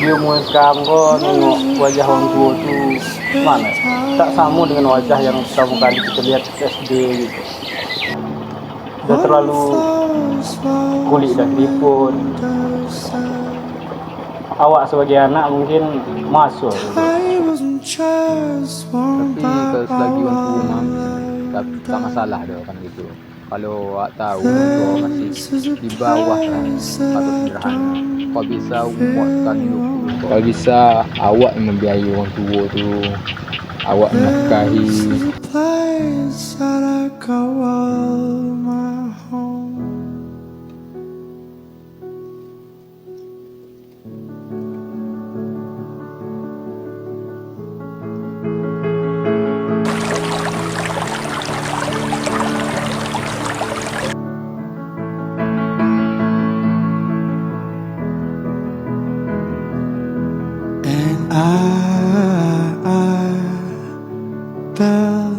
Dia umur sekarang kau nengok wajah orang tua tu mana? Tak sama dengan wajah yang pertama kali kita lihat SD gitu. Dah terlalu kulit dah keriput. Awak sebagai anak mungkin masuk. Tapi kalau selagi orang tua mami tak masalah dia kan gitu. Kalau awak tahu orang tua masih di bawah kan atau sederhana, kau bisa umurkan 20, kau bisa awak yang membiayai orang tua tu, awak menafkahi. And I felt